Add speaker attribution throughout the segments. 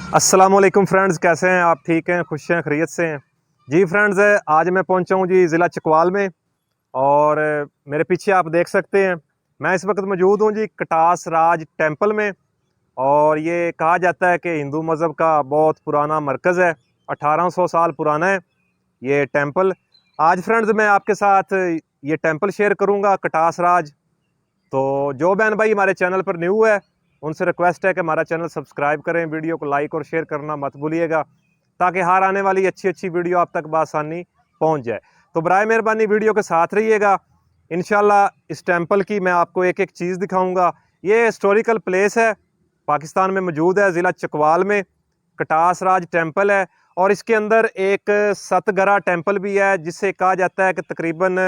Speaker 1: अस्सलामुअलैकुम फ्रेंड्स, कैसे हैं आप? ठीक हैं, खुश हैं, खैरियत से हैं जी फ्रेंड्स। आज मैं पहुंचा हूं जी ज़िला चकवाल में और मेरे पीछे आप देख सकते हैं मैं इस वक्त मौजूद हूं जी कटास राज टेंपल में। और ये कहा जाता है कि हिंदू मज़हब का बहुत पुराना मरकज़ है, 1800 साल पुराना है ये टेंपल। आज फ्रेंड्स मैं आपके साथ ये टेंपल शेयर करूँगा, कटास राज। तो जो बहन भाई हमारे चैनल पर न्यू है उनसे रिक्वेस्ट है कि हमारा चैनल सब्सक्राइब करें, वीडियो को लाइक और शेयर करना मत भूलिएगा, ताकि हर आने वाली अच्छी अच्छी वीडियो आप तक बआसानी पहुंच जाए। तो बराए मेहरबानी वीडियो के साथ रहिएगा। इंशाल्लाह इस टेंपल की मैं आपको एक एक चीज़ दिखाऊंगा। ये हिस्टोरिकल प्लेस है, पाकिस्तान में मौजूद है, ज़िला चकवाल में कटास राज टेंपल है। और इसके अंदर एक सतगरा टेंपल भी है, जिससे कहा जाता है कि तकरीबन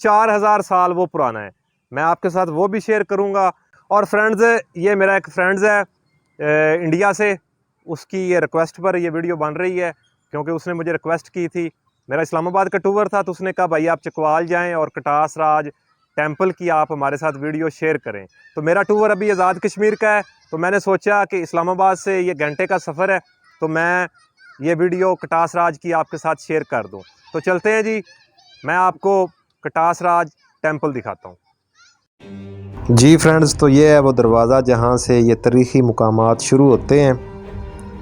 Speaker 1: 4000 साल वो पुराना है। मैं आपके साथ वो भी शेयर करूंगा। और फ्रेंड्स, ये मेरा एक फ्रेंड्स है इंडिया से, उसकी ये रिक्वेस्ट पर ये वीडियो बन रही है, क्योंकि उसने मुझे रिक्वेस्ट की थी। मेरा इस्लामाबाद का टूर था, तो उसने कहा भाई आप चकवाल जाएं और कटास राज टेंपल की आप हमारे साथ वीडियो शेयर करें। तो मेरा टूर अभी आज़ाद कश्मीर का है, तो मैंने सोचा कि इस्लामाबाद से ये घंटे का सफ़र है, तो मैं ये वीडियो कटास राज की आपके साथ शेयर कर दूँ। तो चलते हैं जी, मैं आपको कटास राज टेंपल दिखाता हूँ जी फ्रेंड्स। तो ये है वो दरवाज़ा जहाँ से ये तारीख़ी मुकामात शुरू होते हैं,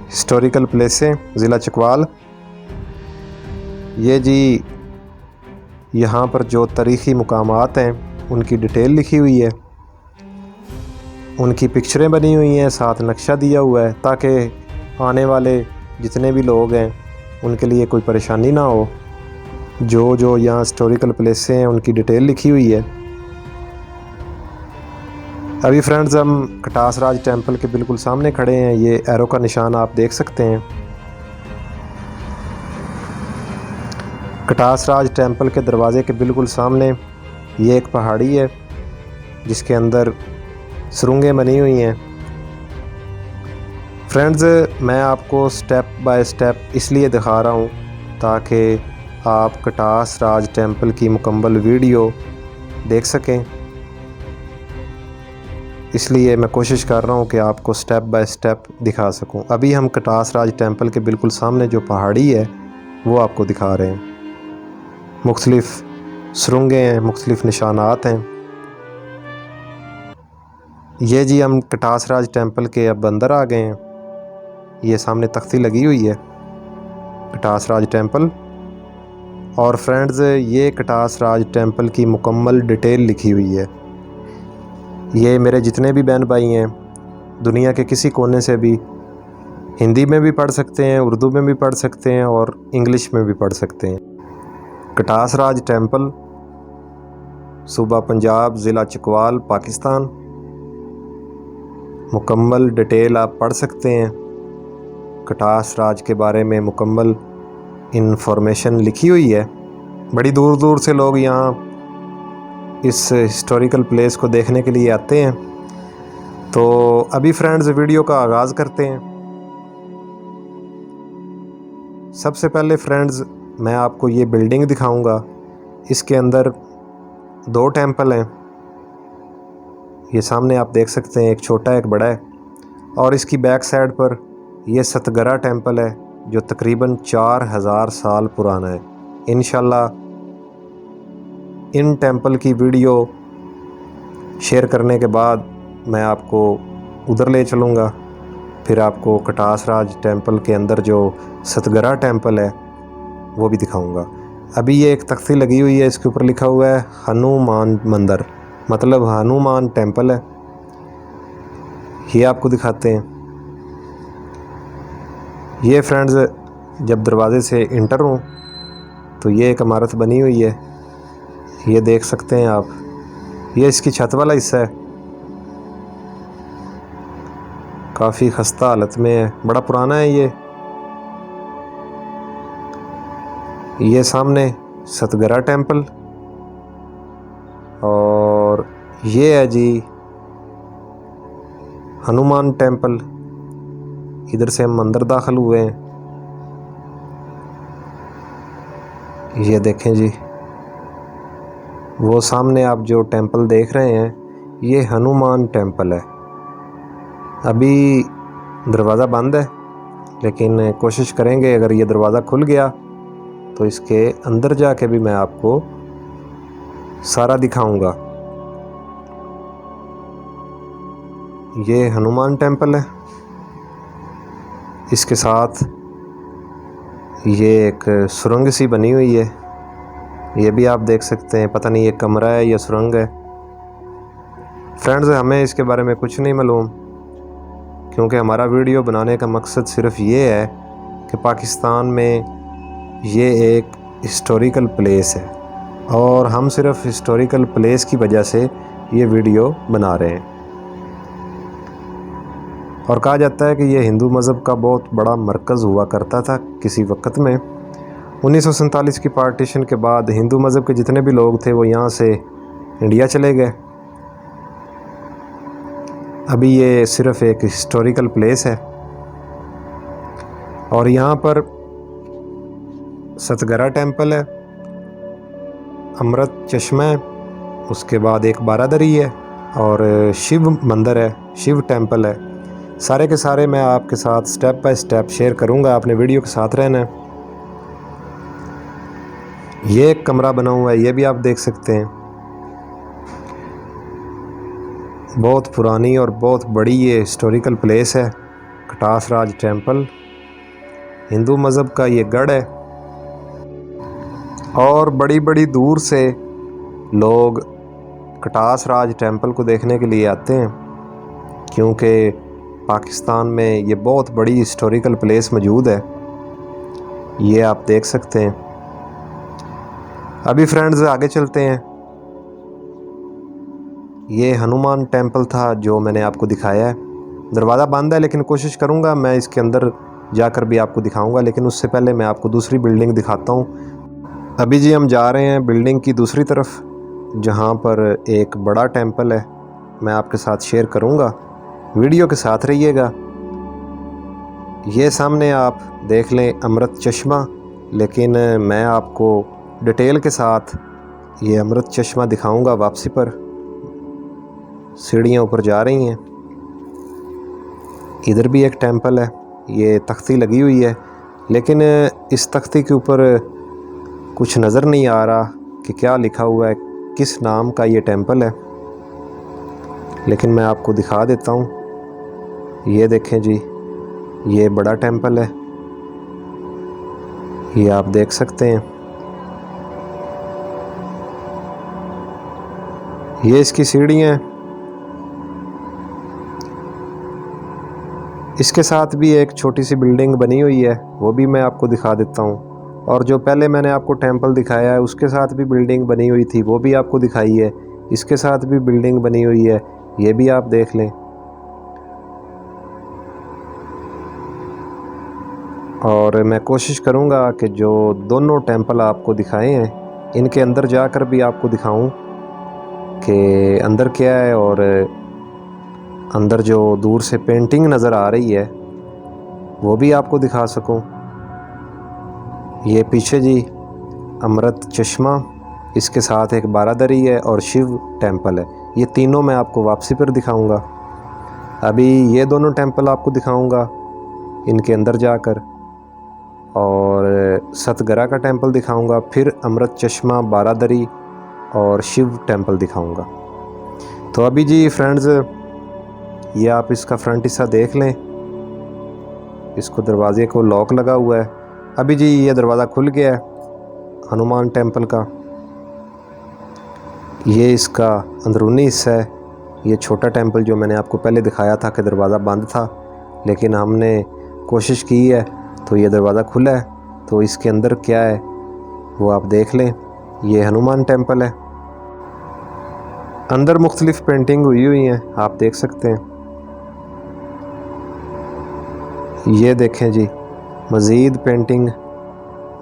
Speaker 1: हिस्टोरिकल प्लेसें, ज़िला चकवाल। ये जी यहाँ पर जो तारीख़ी मुकामात हैं उनकी डिटेल लिखी हुई है, उनकी पिक्चरें बनी हुई हैं, साथ नक्शा दिया हुआ है, ताकि आने वाले जितने भी लोग हैं उनके लिए कोई परेशानी ना हो। जो यहाँ हिस्टोरिकल प्लेसें हैं उनकी डिटेल लिखी हुई है। अभी फ्रेंड्स हम कटास राज टेंपल के बिल्कुल सामने खड़े हैं। ये एरो का निशान आप देख सकते हैं। कटास राज टेंपल के दरवाज़े के बिल्कुल सामने ये एक पहाड़ी है, जिसके अंदर सुरंगें बनी हुई हैं। फ्रेंड्स, मैं आपको स्टेप बाय स्टेप इसलिए दिखा रहा हूँ ताकि आप कटास राज टेंपल की मुकम्मल वीडियो देख सकें। इसलिए मैं कोशिश कर रहा हूँ कि आपको स्टेप बाय स्टेप दिखा सकूँ। अभी हम कटास राज टेंपल के बिल्कुल सामने जो पहाड़ी है वो आपको दिखा रहे हैं। मुख्तलिफ़ सुरंगें हैं, मुख्तलिफ़ निशानात हैं। ये जी हम कटास राज टेंपल के अब अंदर आ गए हैं। ये सामने तख्ती लगी हुई है, कटास राज टेंपल। और फ्रेंड्स, ये कटास राज टेंपल की मुकम्मल डिटेल लिखी हुई है। ये मेरे जितने भी बहन भाई हैं दुनिया के किसी कोने से भी हिंदी में भी पढ़ सकते हैं, उर्दू में भी पढ़ सकते हैं और इंग्लिश में भी पढ़ सकते हैं। कटास राज टेंपल, सूबा पंजाब, ज़िला चकवाल, पाकिस्तान। मुकम्मल डिटेल आप पढ़ सकते हैं। कटास राज के बारे में मुकम्मल इंफॉर्मेशन लिखी हुई है। बड़ी दूर दूर से लोग यहाँ इस हिस्टोरिकल प्लेस को देखने के लिए आते हैं। तो अभी फ्रेंड्स वीडियो का आगाज़ करते हैं। सबसे पहले फ्रेंड्स मैं आपको ये बिल्डिंग दिखाऊंगा। इसके अंदर 2 टेंपल हैं। ये सामने आप देख सकते हैं, एक छोटा एक बड़ा है। और इसकी बैक साइड पर यह सतगरा टेंपल है, जो तकरीबन 4000 साल पुराना है। इंशाल्लाह इन टेंपल की वीडियो शेयर करने के बाद मैं आपको उधर ले चलूँगा, फिर आपको कटास राज टेंपल के अंदर जो सतगरा टेंपल है वो भी दिखाऊंगा। अभी ये एक तख्ती लगी हुई है, इसके ऊपर लिखा हुआ है हनुमान मंदिर, मतलब हनुमान टेंपल है। ये आपको दिखाते हैं। ये फ्रेंड्स जब दरवाज़े से इंटर हूँ तो ये एक इमारत बनी हुई है, ये देख सकते हैं आप। ये इसकी छत वाला हिस्सा है, काफ़ी खस्ता हालत में है, बड़ा पुराना है ये सामने सतगरा टेंपल। और ये है जी हनुमान टेंपल। इधर से हम अंदर दाखिल हुए हैं। ये देखें जी, वो सामने आप जो टेंपल देख रहे हैं ये हनुमान टेंपल है। अभी दरवाज़ा बंद है, लेकिन कोशिश करेंगे अगर ये दरवाज़ा खुल गया तो इसके अंदर जाके भी मैं आपको सारा दिखाऊंगा। ये हनुमान टेम्पल है, इसके साथ ये एक सुरंग सी बनी हुई है, ये भी आप देख सकते हैं। पता नहीं ये कमरा है या सुरंग है। फ्रेंड्स, हमें इसके बारे में कुछ नहीं मालूम, क्योंकि हमारा वीडियो बनाने का मकसद सिर्फ ये है कि पाकिस्तान में ये एक हिस्टोरिकल प्लेस है और हम सिर्फ हिस्टोरिकल प्लेस की वजह से ये वीडियो बना रहे हैं। और कहा जाता है कि ये हिंदू मज़हब का बहुत बड़ा मरकज़ हुआ करता था किसी वक्त में। 1947 की पार्टीशन के बाद हिंदू मज़हब के जितने भी लोग थे वो यहाँ से इंडिया चले गए। अभी ये सिर्फ एक हिस्टोरिकल प्लेस है और यहाँ पर सतगरा टेम्पल है, अमृत चश्मा है, उसके बाद एक बारादरी है और शिव मंदिर है, शिव टेम्पल है। सारे के सारे मैं आपके साथ स्टेप बाय स्टेप शेयर करूंगा, आपने वीडियो के साथ रहना है। ये एक कमरा बना हुआ है, ये भी आप देख सकते हैं। बहुत पुरानी और बहुत बड़ी ये हिस्टोरिकल प्लेस है, कटास राज टेम्पल। हिंदू मज़हब का ये गढ़ है और बड़ी बड़ी दूर से लोग कटास राज टेम्पल को देखने के लिए आते हैं, क्योंकि पाकिस्तान में ये बहुत बड़ी हिस्टोरिकल प्लेस मौजूद है। ये आप देख सकते हैं। अभी फ्रेंड्स आगे चलते हैं। ये हनुमान टेम्पल था जो मैंने आपको दिखाया है। दरवाज़ा बंद है, लेकिन कोशिश करूँगा मैं इसके अंदर जाकर भी आपको दिखाऊंगा, लेकिन उससे पहले मैं आपको दूसरी बिल्डिंग दिखाता हूँ। अभी जी हम जा रहे हैं बिल्डिंग की दूसरी तरफ, जहाँ पर एक बड़ा टेम्पल है। मैं आपके साथ शेयर करूँगा, वीडियो के साथ रहिएगा। ये सामने आप देख लें अमृत चश्मा, लेकिन मैं आपको डिटेल के साथ ये अमृत चश्मा दिखाऊंगा वापसी पर। सीढ़ियाँ ऊपर जा रही हैं। इधर भी एक टेम्पल है, ये तख्ती लगी हुई है, लेकिन इस तख्ती के ऊपर कुछ नज़र नहीं आ रहा कि क्या लिखा हुआ है, किस नाम का ये टेम्पल है, लेकिन मैं आपको दिखा देता हूँ। ये देखें जी, ये बड़ा टेम्पल है, ये आप देख सकते हैं। ये इसकी सीढ़ियाँ हैं। इसके साथ भी एक छोटी सी बिल्डिंग बनी हुई है, वो भी मैं आपको दिखा देता हूँ। और जो पहले मैंने आपको टेम्पल दिखाया है उसके साथ भी बिल्डिंग बनी हुई थी, वो भी आपको दिखाई है। इसके साथ भी बिल्डिंग बनी हुई है, ये भी आप देख लें। और मैं कोशिश करूँगा कि जो दोनों टेम्पल आपको दिखाए हैं इनके अंदर जाकर भी आपको दिखाऊं कि अंदर क्या है, और अंदर जो दूर से पेंटिंग नज़र आ रही है वो भी आपको दिखा सकूं। ये पीछे जी अमृत चश्मा, इसके साथ एक बारादरी है और शिव टेम्पल है। ये तीनों मैं आपको वापसी पर दिखाऊंगा। अभी ये दोनों टेम्पल आपको दिखाऊंगा इनके अंदर जाकर, और सतगरा का टेम्पल दिखाऊंगा, फिर अमृत चश्मा, बारादरी और शिव टेम्पल दिखाऊंगा। तो अभी जी फ्रेंड्स, ये आप इसका फ्रंट हिस्सा देख लें। इसको दरवाज़े को लॉक लगा हुआ है। अभी जी ये दरवाज़ा खुल गया है हनुमान टेम्पल का। ये इसका अंदरूनी हिस्सा है। ये छोटा टेम्पल जो मैंने आपको पहले दिखाया था कि दरवाज़ा बंद था, लेकिन हमने कोशिश की है तो ये दरवाज़ा खुला है। तो इसके अंदर क्या है वो आप देख लें। ये हनुमान टेम्पल है। अंदर मुख्तलिफ पेंटिंग हुई हैं, आप देख सकते हैं। ये देखें जी मज़ीद पेंटिंग,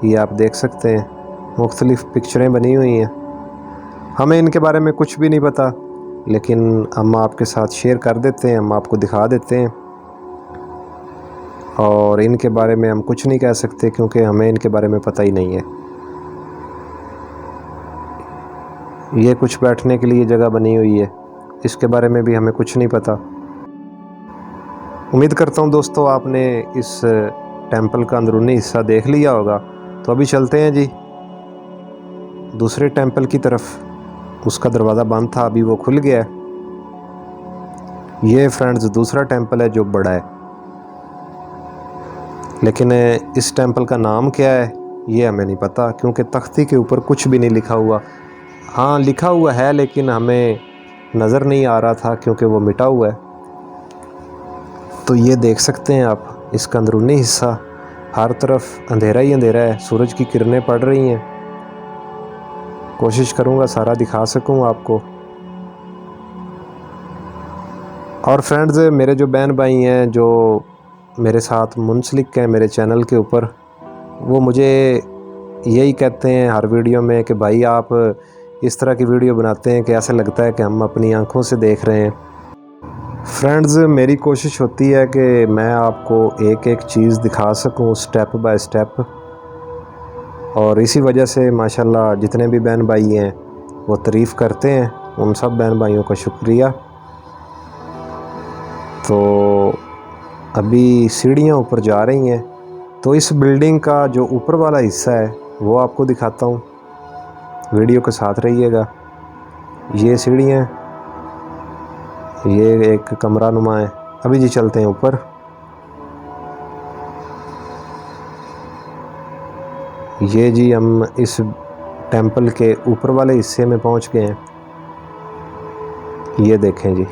Speaker 1: ये आप देख सकते हैं, मुख्तलिफ पिक्चरें बनी हुई हैं। हमें इनके बारे में कुछ भी नहीं पता, लेकिन हम आपके साथ शेयर कर देते हैं, हम आपको दिखा देते हैं। और इनके बारे में हम कुछ नहीं कह सकते क्योंकि हमें इनके बारे में पता ही नहीं है। ये कुछ बैठने के लिए जगह बनी हुई है, इसके बारे में भी हमें कुछ नहीं पता। उम्मीद करता हूँ दोस्तों आपने इस टेंपल का अंदरूनी हिस्सा देख लिया होगा। तो अभी चलते हैं जी दूसरे टेंपल की तरफ। उसका दरवाज़ा बंद था, अभी वो खुल गया है। ये फ्रेंड्स दूसरा टेंपल है जो बड़ा है, लेकिन इस टेंपल का नाम क्या है ये हमें नहीं पता, क्योंकि तख्ती के ऊपर कुछ भी नहीं लिखा हुआ। हाँ लिखा हुआ है लेकिन हमें नज़र नहीं आ रहा था क्योंकि वो मिटा हुआ है। तो ये देख सकते हैं आप इसका अंदरूनी हिस्सा, हर तरफ अंधेरा ही अंधेरा है, सूरज की किरणें पड़ रही हैं। कोशिश करूँगा सारा दिखा सकूँ आपको। और फ्रेंड्स मेरे जो बहन भाई हैं जो मेरे साथ मुंसलिक हैं मेरे चैनल के ऊपर, वो मुझे यही कहते हैं हर वीडियो में कि भाई आप इस तरह की वीडियो बनाते हैं कि ऐसा लगता है कि हम अपनी आंखों से देख रहे हैं। फ्रेंड्स मेरी कोशिश होती है कि मैं आपको एक एक चीज़ दिखा सकूं स्टेप बाय स्टेप, और इसी वजह से माशाल्लाह जितने भी बहन भाई हैं वो तारीफ़ करते हैं। उन सब बहन भाइयों का शुक्रिया। तो अभी सीढ़ियाँ ऊपर जा रही हैं, तो इस बिल्डिंग का जो ऊपर वाला हिस्सा है वो आपको दिखाता हूँ, वीडियो के साथ रहिएगा। ये सीढ़ियाँ, ये एक कमरा नुमा है। अभी जी चलते हैं ऊपर। ये जी हम इस टेंपल के ऊपर वाले हिस्से में पहुंच गए हैं। ये देखें जी,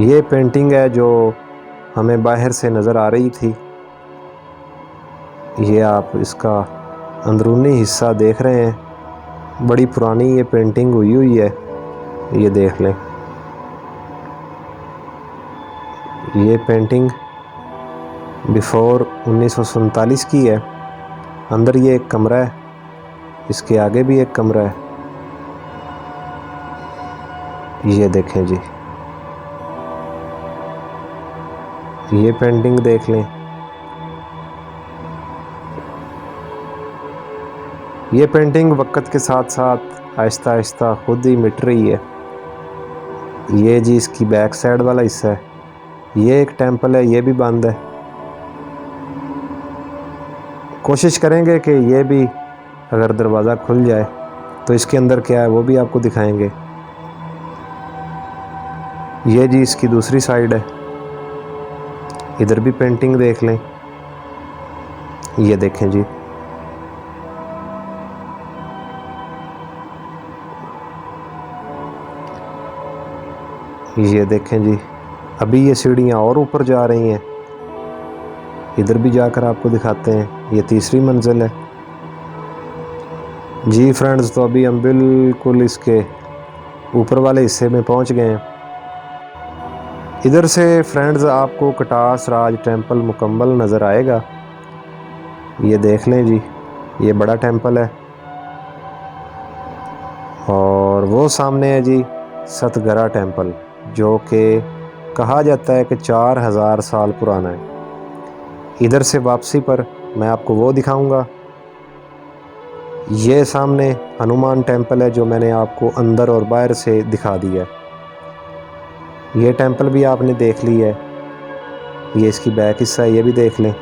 Speaker 1: ये पेंटिंग है जो हमें बाहर से नज़र आ रही थी। ये आप इसका अंदरूनी हिस्सा देख रहे हैं, बड़ी पुरानी ये पेंटिंग हुई है। ये देख लें, ये पेंटिंग बिफोर 1947 की है। अंदर ये एक कमरा है, इसके आगे भी एक कमरा है। ये देखें जी, ये पेंटिंग देख लें। ये पेंटिंग वक्त के साथ साथ आहिस्ता आहिस्ता खुद ही मिट रही है। ये जी इसकी बैक साइड वाला हिस्सा है। ये एक टेंपल है, ये भी बंद है। कोशिश करेंगे कि ये भी अगर दरवाज़ा खुल जाए तो इसके अंदर क्या है वो भी आपको दिखाएंगे। ये जी इसकी दूसरी साइड है, इधर भी पेंटिंग देख लें। ये देखें जी, ये देखें जी। अभी ये सीढ़ियाँ और ऊपर जा रही हैं, इधर भी जाकर आपको दिखाते हैं। ये तीसरी मंजिल है जी फ्रेंड्स। तो अभी हम बिल्कुल इसके ऊपर वाले हिस्से में पहुंच गए हैं। इधर से फ्रेंड्स आपको कटास राज टेंपल मुकम्मल नज़र आएगा। ये देख लें जी, ये बड़ा टेंपल है। और वो सामने है जी सतगरा टेंपल, जो कि कहा जाता है कि 4000 साल पुराना है। इधर से वापसी पर मैं आपको वो दिखाऊंगा। ये सामने हनुमान टेंपल है जो मैंने आपको अंदर और बाहर से दिखा दिया है। ये टेंपल भी आपने देख ली है। ये इसकी बैक हिस्सा है, ये भी देख लें।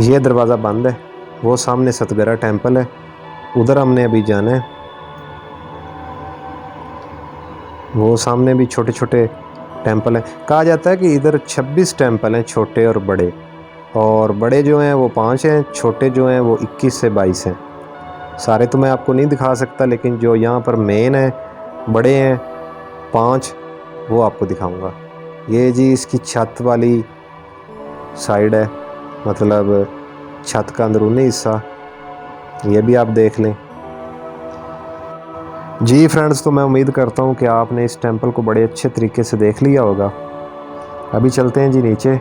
Speaker 1: ये दरवाज़ा बंद है, वो सामने सतगरा टेंपल है, उधर हमने अभी जाना है। वो सामने भी छोटे छोटे टेंपल हैं। कहा जाता है कि इधर 26 टेंपल हैं, छोटे और बड़े। और बड़े जो हैं वो 5 हैं, छोटे जो हैं वो 21 से 22 हैं। सारे तो मैं आपको नहीं दिखा सकता, लेकिन जो यहाँ पर मेन है बड़े हैं 5, वो आपको दिखाऊंगा। ये जी इसकी छत वाली साइड है, मतलब छत का अंदरूनी हिस्सा, ये भी आप देख लें जी फ्रेंड्स। तो मैं उम्मीद करता हूँ कि आपने इस टेंपल को बड़े अच्छे तरीके से देख लिया होगा। अभी चलते हैं जी नीचे,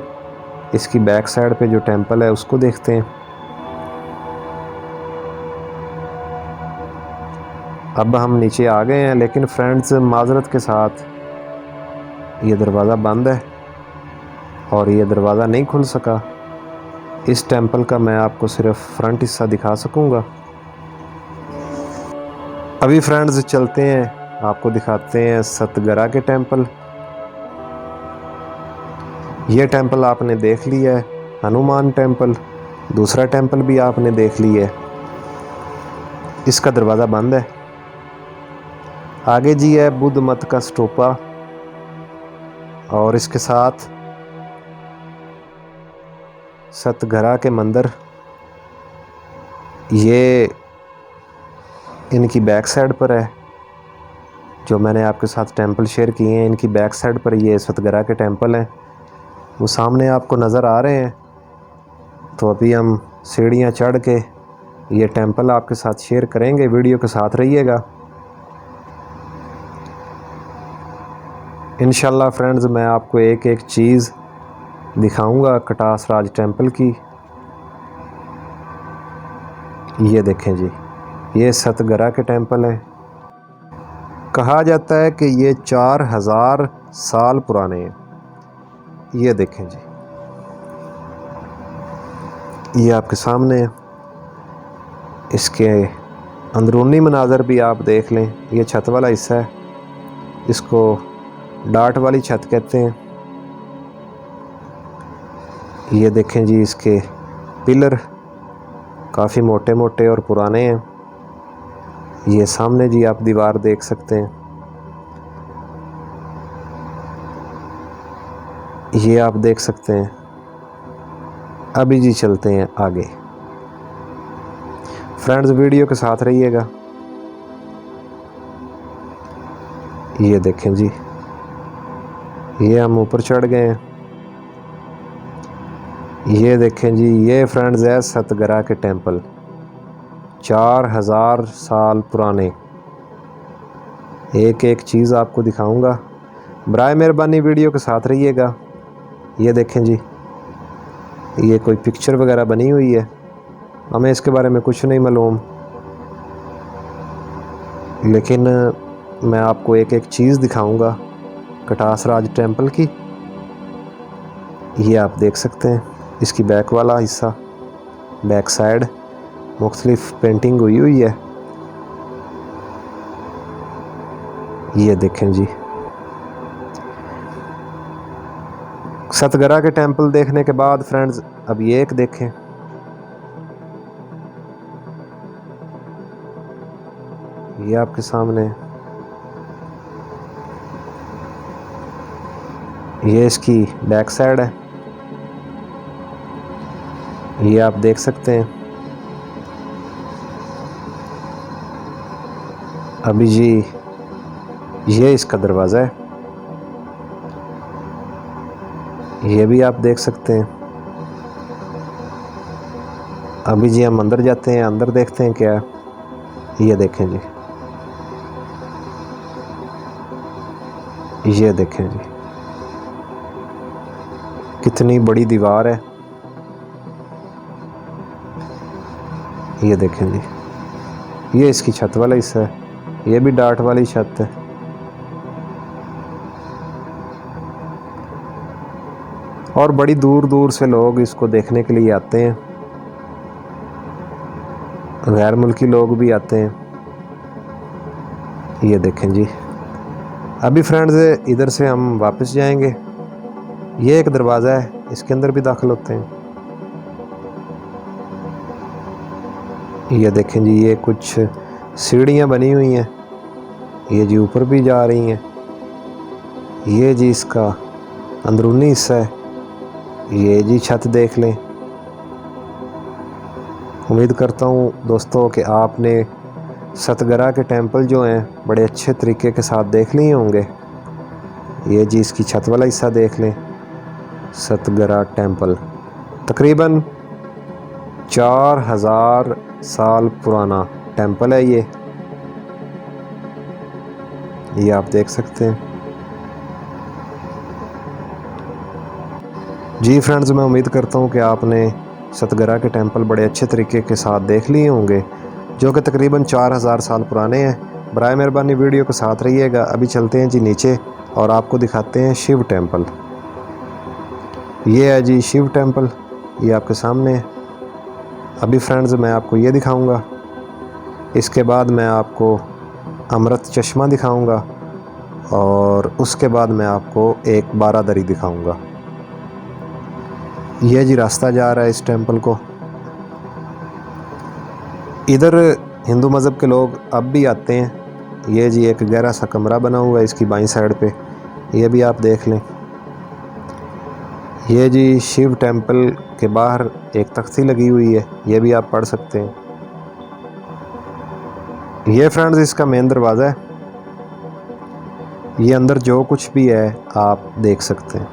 Speaker 1: इसकी बैक साइड पे जो टेंपल है उसको देखते हैं। अब हम नीचे आ गए हैं, लेकिन फ्रेंड्स माजरत के साथ ये दरवाज़ा बंद है और ये दरवाज़ा नहीं खुल सका। इस टेंपल का मैं आपको सिर्फ फ्रंट हिस्सा दिखा सकूंगा। अभी फ्रेंड्स चलते हैं आपको दिखाते हैं सतगरा के टेंपल। ये टेंपल आपने देख लिया है, हनुमान टेंपल। दूसरा टेंपल भी आपने देख लिया है, इसका दरवाज़ा बंद है। आगे जी है बुद्ध मत का स्टूपा और इसके साथ सतगरा के मंदिर। ये इनकी बैक साइड पर है, जो मैंने आपके साथ टेंपल शेयर किए हैं इनकी बैक साइड पर ये सतगरा के टेंपल हैं। वो सामने आपको नज़र आ रहे हैं। तो अभी हम सीढ़ियाँ चढ़ के ये टेंपल आपके साथ शेयर करेंगे, वीडियो के साथ रहिएगा। इंशाल्लाह फ्रेंड्स मैं आपको एक एक चीज़ दिखाऊंगा कटास राज टेंपल की। ये देखें जी, ये सतगरा के टेंपल हैं। कहा जाता है कि ये 4000 साल पुराने हैं। ये देखें जी, ये आपके सामने है। इसके अंदरूनी मनाज़र भी आप देख लें। ये छत वाला हिस्सा है, इसको डाट वाली छत कहते हैं। ये देखें जी, इसके पिलर काफ़ी मोटे मोटे और पुराने हैं। ये सामने जी आप दीवार देख सकते हैं। ये आप देख सकते हैं। अभी जी चलते हैं आगे। फ्रेंड्स वीडियो के साथ रहिएगा। ये देखें जी, ये हम ऊपर चढ़ गए हैं। ये देखें जी, ये फ्रेंड्स है सतगरा के टेंपल, 4000 साल पुराने। एक एक चीज़ आपको दिखाऊंगा, बराए मेहरबानी वीडियो के साथ रहिएगा। ये देखें जी, ये कोई पिक्चर वगैरह बनी हुई है, हमें इसके बारे में कुछ नहीं मालूम, लेकिन मैं आपको एक एक चीज़ दिखाऊंगा कटास राज टेंपल की। ये आप देख सकते हैं, इसकी बैक वाला हिस्सा, बैक साइड मुख्तलिफ पेंटिंग हुई है। ये देखें जी, सतगरा के टेंपल देखने के बाद फ्रेंड्स अब ये एक देखें। ये आपके सामने, ये इसकी बैक साइड है। ये आप देख सकते हैं। अभी जी ये इसका दरवाज़ा है, ये भी आप देख सकते हैं। अभी जी हम अंदर जाते हैं, अंदर देखते हैं क्या है। ये देखें जी, ये देखें जी, कितनी बड़ी दीवार है। ये देखें जी, ये इसकी छत वाला हिस्सा है, ये भी डाट वाली छत है। और बड़ी दूर दूर से लोग इसको देखने के लिए आते हैं, गैर मुल्की लोग भी आते हैं। ये देखें जी, अभी फ्रेंड्स इधर से हम वापस जाएंगे। ये एक दरवाज़ा है, इसके अंदर भी दाखिल होते हैं। ये देखें जी, ये कुछ सीढ़ियाँ बनी हुई हैं, ये जी ऊपर भी जा रही हैं। ये जी इसका अंदरूनी हिस्सा है। ये जी छत देख लें। उम्मीद करता हूँ दोस्तों कि आपने सतगरा के टेंपल जो हैं बड़े अच्छे तरीके के साथ देख लिए होंगे। ये जी इसकी छत वाला हिस्सा देख लें। सतगरा टेंपल तकरीबन 4000 साल पुराना टेंपल है। ये आप देख सकते हैं। जी फ्रेंड्स, मैं उम्मीद करता हूँ कि आपने सतगरा के टेंपल बड़े अच्छे तरीके के साथ देख लिए होंगे, जो कि तकरीबन 4000 साल पुराने हैं। बराए मेहरबानी वीडियो के साथ रहिएगा। अभी चलते हैं जी नीचे और आपको दिखाते हैं शिव टेंपल। ये है जी शिव टेंपल, ये आपके सामने है। अभी फ्रेंड्स मैं आपको ये दिखाऊंगा, इसके बाद मैं आपको अमृत चश्मा दिखाऊंगा और उसके बाद मैं आपको एक बारादरी दिखाऊंगा। यह जी रास्ता जा रहा है इस टेंपल को। इधर हिंदू मज़हब के लोग अब भी आते हैं। ये जी एक गहरा सा कमरा बना हुआ है इसकी बाईं साइड पे, ये भी आप देख लें। ये जी शिव टेंपल के बाहर एक तख्ती लगी हुई है, ये भी आप पढ़ सकते हैं। ये फ्रेंड्स इसका मेन दरवाज़ा है। ये अंदर जो कुछ भी है आप देख सकते हैं।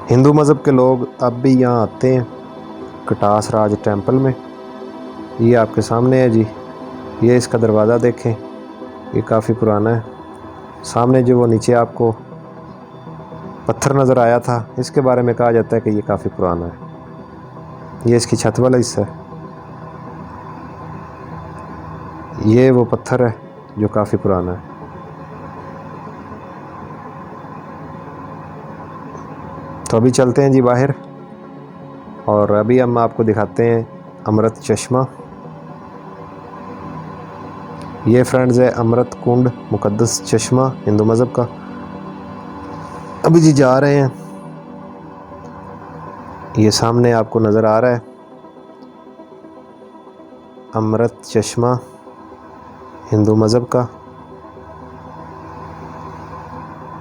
Speaker 1: हिंदू मज़हब के लोग अब भी यहाँ आते हैं कटास राज टेंपल में। ये आपके सामने है जी, ये इसका दरवाज़ा देखें, ये काफ़ी पुराना है। सामने जो वो नीचे आपको पत्थर नज़र आया था, इसके बारे में कहा जाता है कि ये काफ़ी पुराना है। ये इसकी छत वाला हिस्सा है, ये वो पत्थर है जो काफ़ी पुराना है। तो अभी चलते हैं जी बाहर और अभी हम आपको दिखाते हैं अमृत चश्मा। ये फ्रेंड्स है अमृत कुंड मुकद्दस चश्मा हिंदू मज़हब का। अभी जी जा रहे हैं, ये सामने आपको नज़र आ रहा है अमृत चश्मा हिंदू मज़हब का।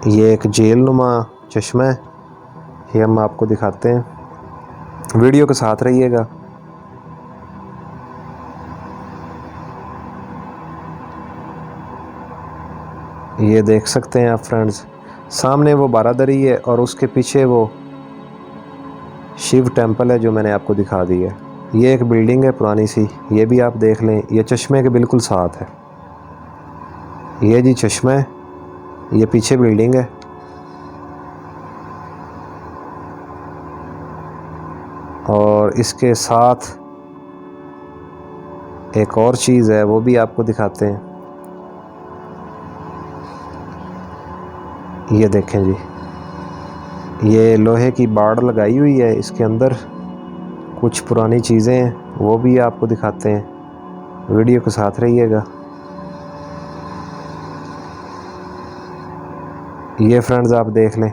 Speaker 1: ये एक जेल नुमा चश्मा है, ये हम आपको दिखाते हैं। वीडियो के साथ रहिएगा। ये देख सकते हैं आप फ्रेंड्स, सामने वो बारादरी है और उसके पीछे वो शिव टेंपल है जो मैंने आपको दिखा दी है। ये एक बिल्डिंग है पुरानी सी, ये भी आप देख लें, ये चश्मे के बिल्कुल साथ है। ये जी चश्मा है, ये पीछे बिल्डिंग है। और इसके साथ एक और चीज़ है, वो भी आपको दिखाते हैं। ये देखें जी, ये लोहे की बाड़ लगाई हुई है, इसके अंदर कुछ पुरानी चीज़ें हैं, वो भी आपको दिखाते हैं। वीडियो के साथ रहिएगा। ये फ्रेंड्स आप देख लें,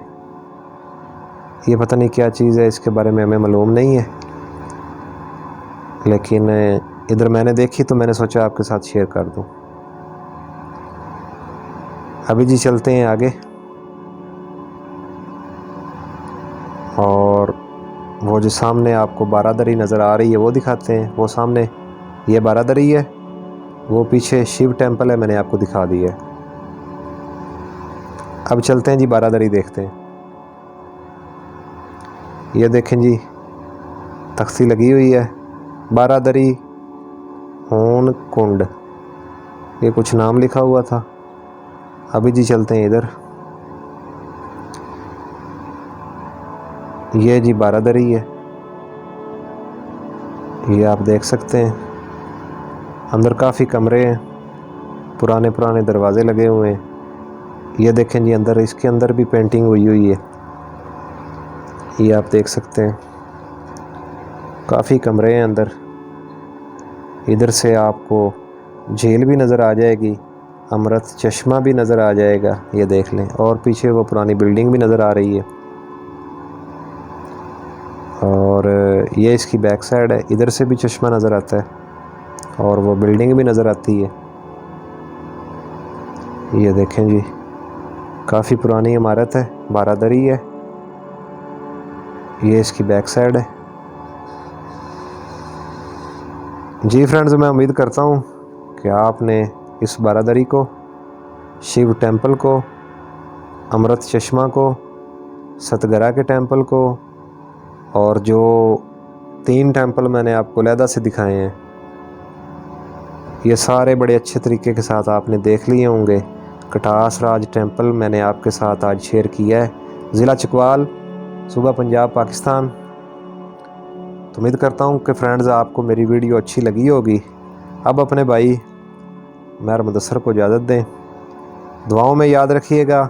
Speaker 1: ये पता नहीं क्या चीज़ है, इसके बारे में हमें मालूम नहीं है, लेकिन इधर मैंने देखी तो मैंने सोचा आपके साथ शेयर कर दूं। अभी जी चलते हैं आगे और वो जो सामने आपको बारादरी नज़र आ रही है वो दिखाते हैं। वो सामने ये बारादरी है, वो पीछे शिव टेंपल है, मैंने आपको दिखा दी है। अब चलते हैं जी बारादरी देखते हैं। ये देखें जी तख्ती लगी हुई है, बारादरी होन कुंड, ये कुछ नाम लिखा हुआ था। अभी जी चलते हैं इधर। ये जी बारादरी है, ये आप देख सकते हैं। अंदर काफ़ी कमरे हैं, पुराने पुराने दरवाजे लगे हुए हैं। ये देखें जी अंदर, इसके अंदर भी पेंटिंग हुई हुई है, ये आप देख सकते हैं। काफ़ी कमरे हैं अंदर। इधर से आपको झील भी नज़र आ जाएगी, अमृत चश्मा भी नज़र आ जाएगा, ये देख लें। और पीछे वो पुरानी बिल्डिंग भी नज़र आ रही है और ये इसकी बैक साइड है। इधर से भी चश्मा नज़र आता है और वो बिल्डिंग भी नज़र आती है। ये देखें जी काफ़ी पुरानी इमारत है, बारादरी है। ये इसकी बैक साइड है। जी फ्रेंड्स, मैं उम्मीद करता हूँ कि आपने इस बारादरी को, शिव टेंपल को, अमृत चश्मा को, सतगरा के टेंपल को और जो 3 टेंपल मैंने आपको अलहदा से दिखाए हैं, ये सारे बड़े अच्छे तरीके के साथ आपने देख लिए होंगे। कटास राज टेंपल मैंने आपके साथ आज शेयर किया है, ज़िला चकवाल, सूबा पंजाब, पाकिस्तान। तो उम्मीद करता हूँ कि फ्रेंड्स आपको मेरी वीडियो अच्छी लगी होगी। अब अपने भाई महर मुदस्सर को इजाज़त दें, दुआओं में याद रखिएगा।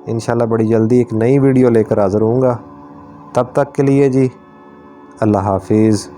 Speaker 1: इंशाल्लाह बड़ी जल्दी एक नई वीडियो लेकर हाज़िर होऊंगा। तब तक के लिए जी अल्लाह हाफिज़।